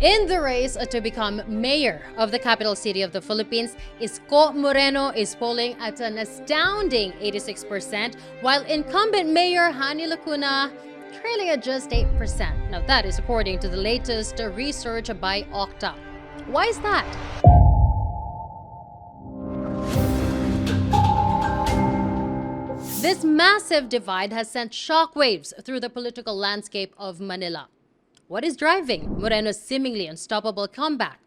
In the race to become mayor of the capital city of the Philippines, Isko Moreno is polling at an astounding 86%, while incumbent Mayor Honey Lacuna trailing at just 8%. Now that is according to the latest research by Okta. Why is that? This massive divide has sent shockwaves through the political landscape of Manila. What is driving Moreno's seemingly unstoppable comeback?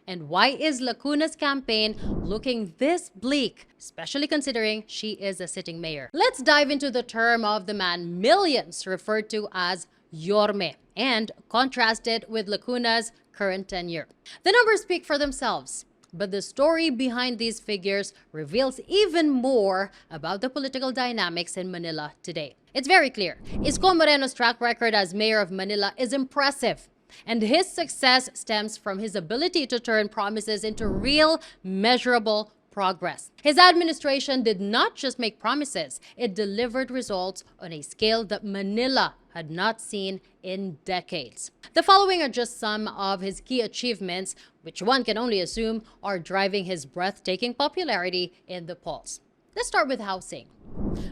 And why is Lacuna's campaign looking this bleak, especially considering she is a sitting mayor? Let's dive into the term of the man millions refer to as Yorme and contrast it with Lacuna's current tenure. The numbers speak for themselves, but the story behind these figures reveals even more about the political dynamics in Manila today. It's very clear. Isko Moreno's track record as mayor of Manila is impressive, and his success stems from his ability to turn promises into real, measurable progress. His administration did not just make promises, it delivered results on a scale that Manila had not seen in decades. The following are just some of his key achievements, which one can only assume are driving his breathtaking popularity in the polls. Let's start with housing.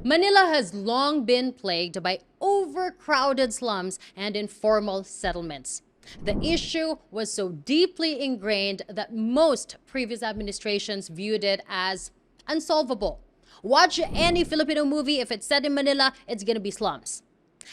Manila has long been plagued by overcrowded slums and informal settlements. The issue was so deeply ingrained that most previous administrations viewed it as unsolvable. Watch any Filipino movie, if it's set in Manila, it's gonna be slums.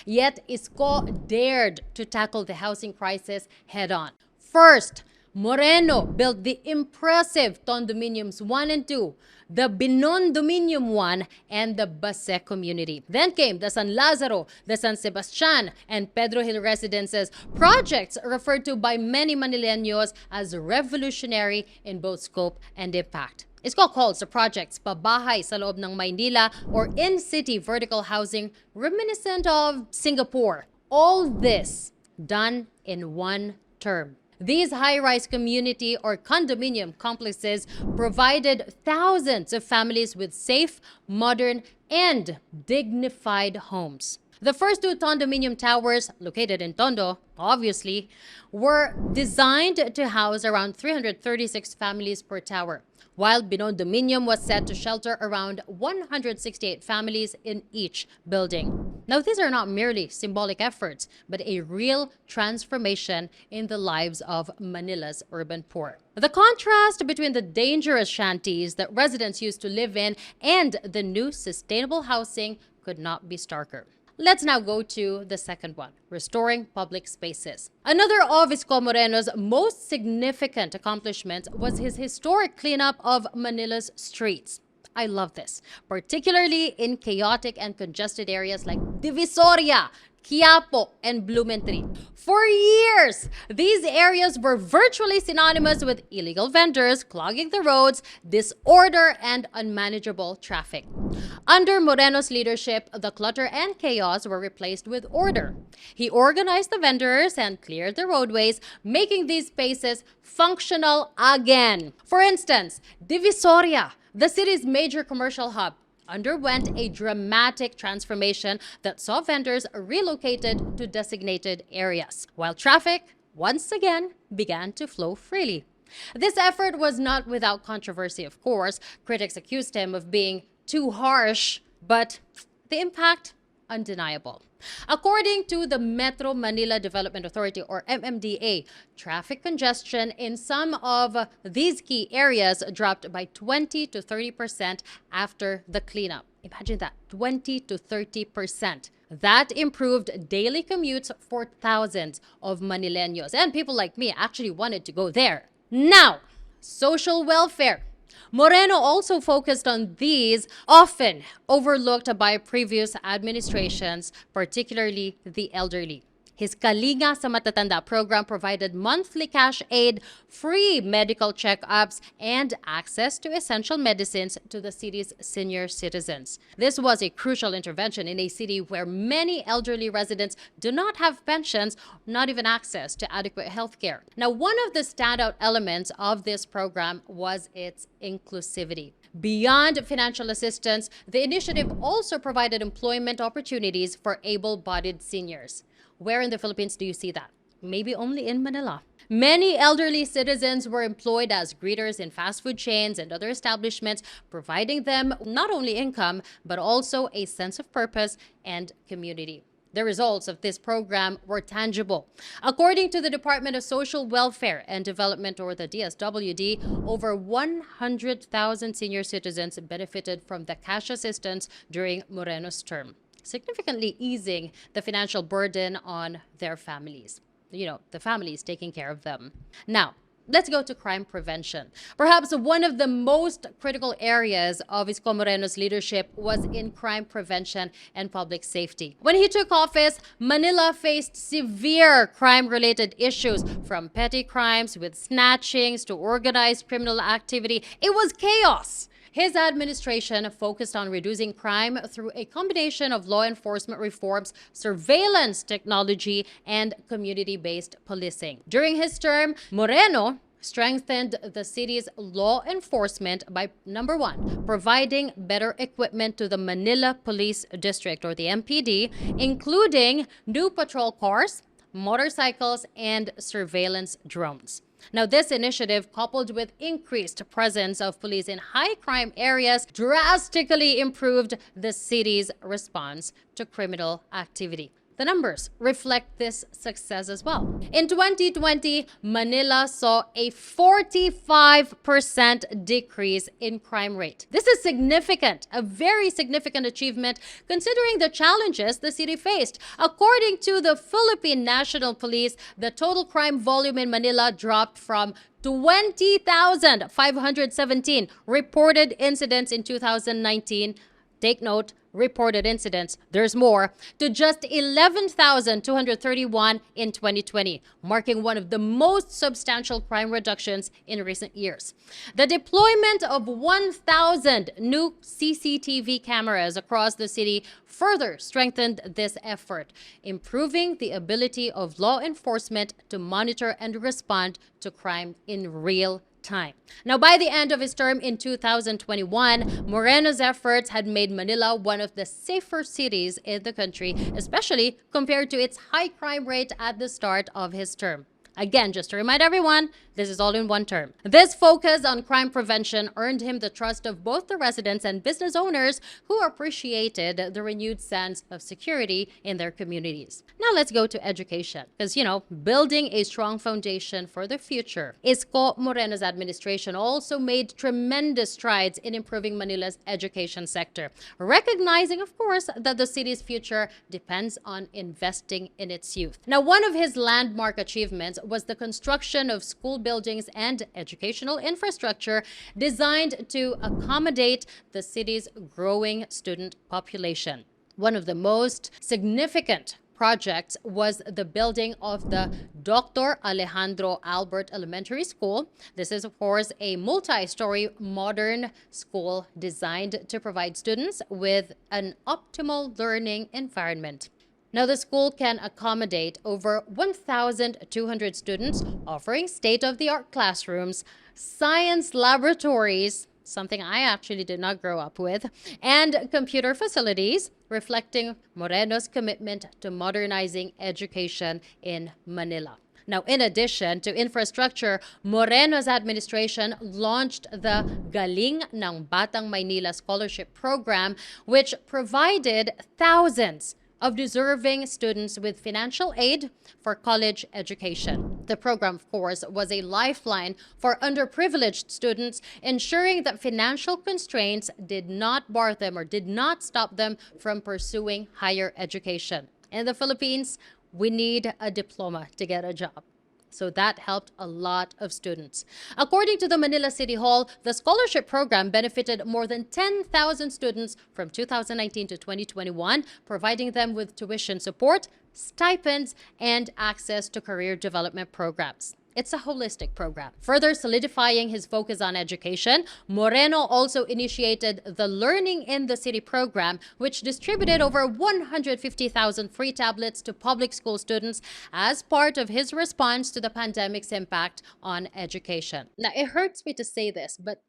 Yet Isko dared to tackle the housing crisis head-on. First, Moreno built the impressive Tondominiums 1 and 2, the Binondominium 1, and the Base community. Then came the San Lazaro, the San Sebastian, and Pedro Hill residences, projects referred to by many Manileños as revolutionary in both scope and impact. Isko calls the projects pabahay sa loob ng Maynila or in-city vertical housing reminiscent of Singapore. All this done in one term. These high-rise community or condominium complexes provided thousands of families with safe, modern, and dignified homes. The first two Tondominium towers, located in Tondo, obviously, were designed to house around 336 families per tower, while Binondominium was set to shelter around 168 families in each building. Now, these are not merely symbolic efforts, but a real transformation in the lives of Manila's urban poor. The contrast between the dangerous shanties that residents used to live in and the new sustainable housing could not be starker. Let's now go to the second one, restoring public spaces. Another of Isko Moreno's most significant accomplishments was his historic cleanup of Manila's streets. I love this, particularly in chaotic and congested areas like Divisoria, Quiapo, and Blumentritt. For years, these areas were virtually synonymous with illegal vendors clogging the roads, disorder, and unmanageable traffic. Under Moreno's leadership, the clutter and chaos were replaced with order. He organized the vendors and cleared the roadways, making these spaces functional again. For instance, Divisoria, the city's major commercial hub, underwent a dramatic transformation that saw vendors relocated to designated areas, while traffic once again began to flow freely. This effort was not without controversy, of course. Critics accused him of being too harsh, but the impact undeniable. According to the Metro Manila Development Authority or MMDA, traffic congestion in some of these key areas dropped by 20 to 30% after the cleanup. Imagine that, 20 to 30%. That improved daily commutes for thousands of Manileños, and people like me actually wanted to go there. Now, social welfare. Moreno also focused on these, often overlooked by previous administrations, particularly the elderly. His Kalinga sa Matatanda program provided monthly cash aid, free medical checkups, and access to essential medicines to the city's senior citizens. This was a crucial intervention in a city where many elderly residents do not have pensions, not even access to adequate health care. Now, one of the standout elements of this program was its inclusivity. Beyond financial assistance, the initiative also provided employment opportunities for able-bodied seniors. Where in the Philippines do you see that? Maybe only in Manila. Many elderly citizens were employed as greeters in fast food chains and other establishments, providing them not only income, but also a sense of purpose and community. The results of this program were tangible. According to the Department of Social Welfare and Development, or the DSWD, over 100,000 senior citizens benefited from the cash assistance during Moreno's term, significantly easing the financial burden on their families. The families taking care of them. Now, let's go to crime prevention. Perhaps one of the most critical areas of Isko Moreno's leadership was in crime prevention and public safety. When he took office, Manila faced severe crime-related issues, from petty crimes with snatchings to organized criminal activity. It was chaos. His administration focused on reducing crime through a combination of law enforcement reforms, surveillance technology, and community-based policing. During his term, Moreno strengthened the city's law enforcement by, number one, providing better equipment to the Manila Police District, or the MPD, including new patrol cars, motorcycles, and surveillance drones. Now, this initiative, coupled with increased presence of police in high crime areas, drastically improved the city's response to criminal activity. The numbers reflect this success as well. In 2020, Manila saw a 45% decrease in crime rate. This is significant, a very significant achievement considering the challenges the city faced. According to the Philippine National Police, the total crime volume in Manila dropped from 20,517 reported incidents in 2019. Take note, reported incidents, there's more, to just 11,231 in 2020, marking one of the most substantial crime reductions in recent years. The deployment of 1,000 new CCTV cameras across the city further strengthened this effort, improving the ability of law enforcement to monitor and respond to crime in real time. Now, by the end of his term in 2021, Moreno's efforts had made Manila one of the safer cities in the country, especially compared to its high crime rate at the start of his term. Again, just to remind everyone, this is all in one term. This focus on crime prevention earned him the trust of both the residents and business owners, who appreciated the renewed sense of security in their communities. Now let's go to education, because, building a strong foundation for the future. Isko Moreno's administration also made tremendous strides in improving Manila's education sector, recognizing, of course, that the city's future depends on investing in its youth. Now, one of his landmark achievements was the construction of school buildings and educational infrastructure designed to accommodate the city's growing student population. One of the most significant projects was the building of the Dr. Alejandro Albert Elementary School. This is, of course, a multi-story modern school designed to provide students with an optimal learning environment. Now, the school can accommodate over 1,200 students, offering state-of-the-art classrooms, science laboratories, something I actually did not grow up with, and computer facilities, reflecting Moreno's commitment to modernizing education in Manila. Now, in addition to infrastructure, Moreno's administration launched the Galing ng Batang Maynila Scholarship Program, which provided thousands of deserving students with financial aid for college education. The program, of course, was a lifeline for underprivileged students, ensuring that financial constraints did not bar them or did not stop them from pursuing higher education. In the Philippines, we need a diploma to get a job. So that helped a lot of students. According to the Manila City Hall, the scholarship program benefited more than 10,000 students from 2019 to 2021, providing them with tuition support, stipends, and access to career development programs. It's a holistic program. Further solidifying his focus on education, Moreno also initiated the Learning in the City program, which distributed over 150,000 free tablets to public school students as part of his response to the pandemic's impact on education. Now, it hurts me to say this, but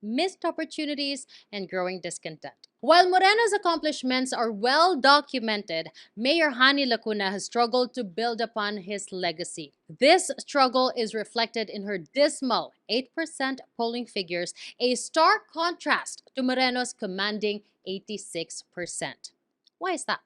missed opportunities, and growing discontent. While Moreno's accomplishments are well documented, Mayor Honey Lacuna has struggled to build upon his legacy. This struggle is reflected in her dismal 8% polling figures, a stark contrast to Moreno's commanding 86%. Why is that?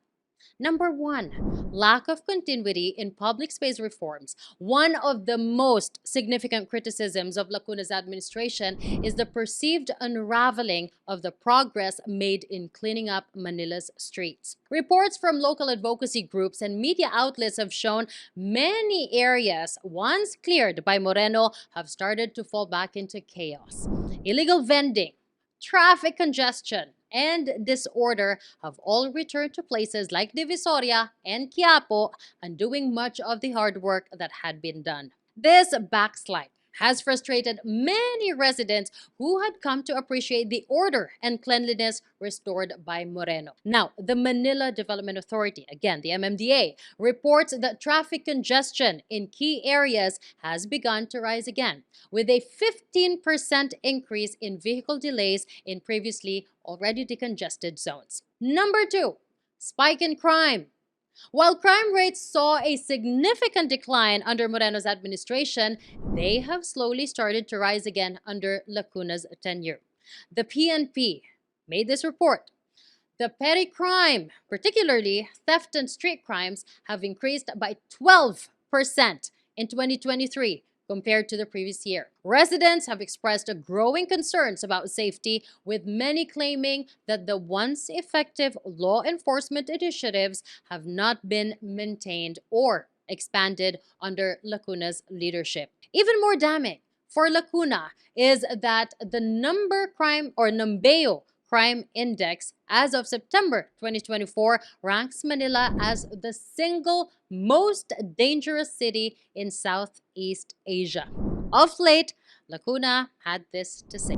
Number one, lack of continuity in public space reforms. One of the most significant criticisms of Lacuna's administration is the perceived unraveling of the progress made in cleaning up Manila's streets. Reports from local advocacy groups and media outlets have shown many areas once cleared by Moreno have started to fall back into chaos. Illegal vending, traffic congestion, and disorder have all returned to places like Divisoria and Quiapo, undoing much of the hard work that had been done. This backslide has frustrated many residents who had come to appreciate the order and cleanliness restored by Moreno. Now, the Manila Development Authority, again the MMDA, reports that traffic congestion in key areas has begun to rise again, with a 15% increase in vehicle delays in previously already decongested zones. Number two, spike in crime. While crime rates saw a significant decline under Moreno's administration, they have slowly started to rise again under Lacuna's tenure. The PNP made this report. The petty crime, particularly theft and street crimes, have increased by 12% in 2023 compared to the previous year. Residents have expressed growing concerns about safety, with many claiming that the once effective law enforcement initiatives have not been maintained or expanded under Lacuna's leadership. Even more damning for Lacuna is that the Numbeo Crime Index as of September 2024 ranks Manila as the single most dangerous city in Southeast Asia. Of late, Lacuna had this to say.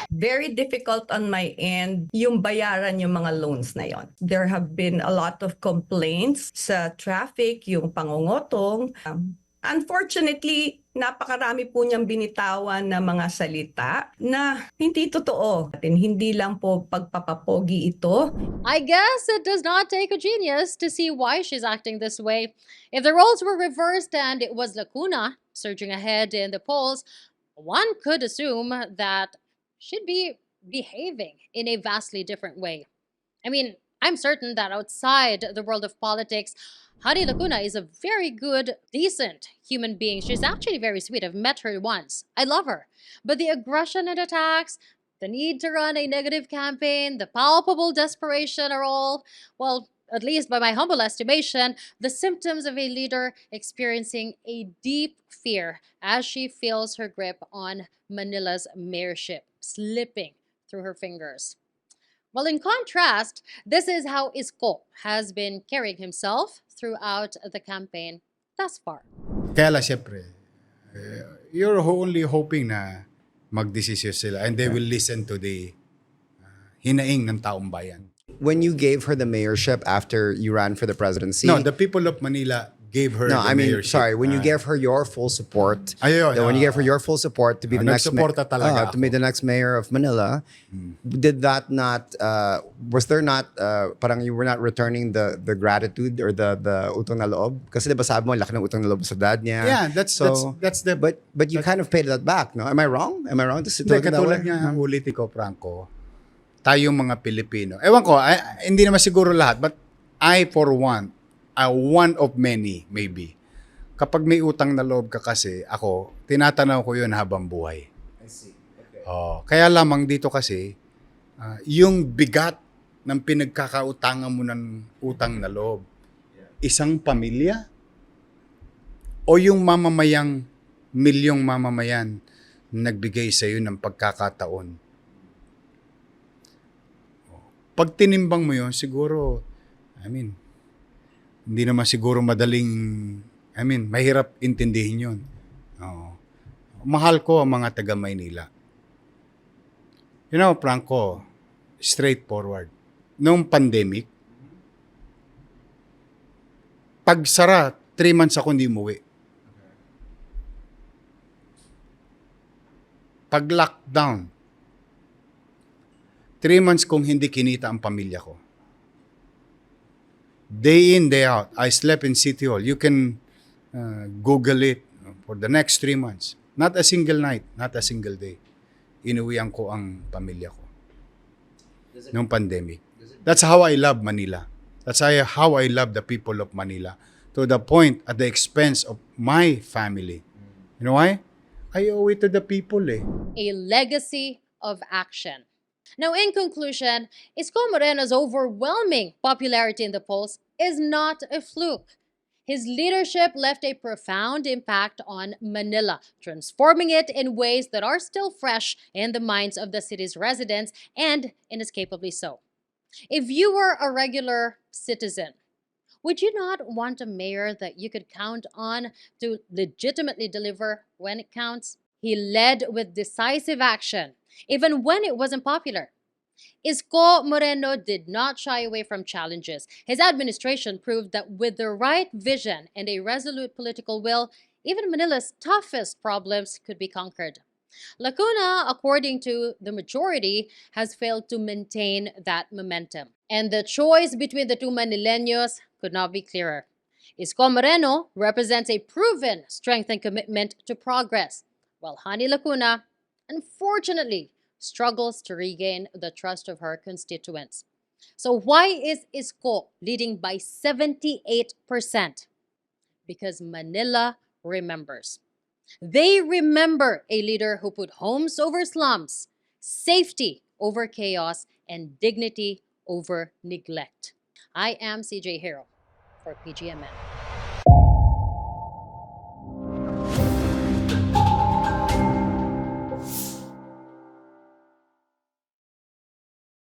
Very difficult on my end yung bayaran yung mga loans na yon. There have been a lot of complaints sa traffic, yung pangungotong. Unfortunately, napakarami po niyang binitawan na mga salita na hindi totoo. Hindi lang po pagpapapogi ito. I guess it does not take a genius to see why she's acting this way. If the roles were reversed and it was Lacuna surging ahead in the polls, one could assume that she'd be behaving in a vastly different way. I mean, I'm certain that outside the world of politics, Honey Lacuna is a very good, decent human being. She's actually very sweet. I've met her once. I love her. But the aggression and attacks, the need to run a negative campaign, the palpable desperation are all, well, at least by my humble estimation, the symptoms of a leader experiencing a deep fear as she feels her grip on Manila's mayorship slipping through her fingers. Well, in contrast, this is how Isko has been carrying himself throughout the campaign thus far. Kaya lang, syempre, you're only hoping na magdesisyon sila and they will listen to the hinaing ng taong bayan. When you gave her the mayorship after you ran for the presidency. No, the people of Manila gave her No, the I mean, mayorship. sorry, when you gave her your full support, when you gave her your full support to be the next talaga to be the next mayor of Manila, did that not was there not parang you were not returning the gratitude or the utang na loob? Kasi 'di ba sabi mo laki ng utang na loob sa dad niya. Yeah, that's the but you kind of paid that back, no? Am I wrong? Am I wrong to say Hindi, that katulad way? nga ulitin ko, Franco, tayong mga Pilipino. Ewan ko, hindi naman siguro lahat, but I for one of many, maybe. Kapag may utang na loob ka kasi, ako, tinatanaw ko yun habang buhay. I see. Okay. Kaya lamang dito kasi, yung bigat ng pinagkakautangan mo ng utang na loob, isang pamilya, o yung milyong mamamayan nagbigay sa iyo ng pagkakataon. Pag tinimbang mo yun, siguro, hindi naman siguro mahirap intindihin yun. Mahal ko ang mga taga Maynila. You know, Franco, straightforward. Noong pandemic, pag sara, 3 months ako hindi umuwi. Pag-lockdown, 3 months kong hindi kinita ang pamilya ko. Day in, day out. I slept in City Hall. You can Google it for the next 3 months. Not a single night, not a single day. Inuwian ko ang pamilya ko. Nung pandemic. That's how I love Manila. That's how I love the people of Manila. To the point, at the expense of my family. You know why? I owe it to the people eh. A legacy of action. Now, in conclusion, Isko Moreno's overwhelming popularity in the polls is not a fluke. His leadership left a profound impact on Manila, transforming it in ways that are still fresh in the minds of the city's residents, and inescapably so. If you were a regular citizen, would you not want a mayor that you could count on to legitimately deliver when it counts? He led with decisive action, even when it wasn't popular. Isko Moreno did not shy away from challenges. His administration proved that with the right vision and a resolute political will, even Manila's toughest problems could be conquered. Lacuna, according to the majority, has failed to maintain that momentum. And the choice between the two Manileños could not be clearer. Isko Moreno represents a proven strength and commitment to progress, while Honey Lacuna, unfortunately, struggles to regain the trust of her constituents. So why is Isko leading by 78%? Because Manila remembers. They remember a leader who put homes over slums, safety over chaos, and dignity over neglect. I am CJ Hirro for PGMN.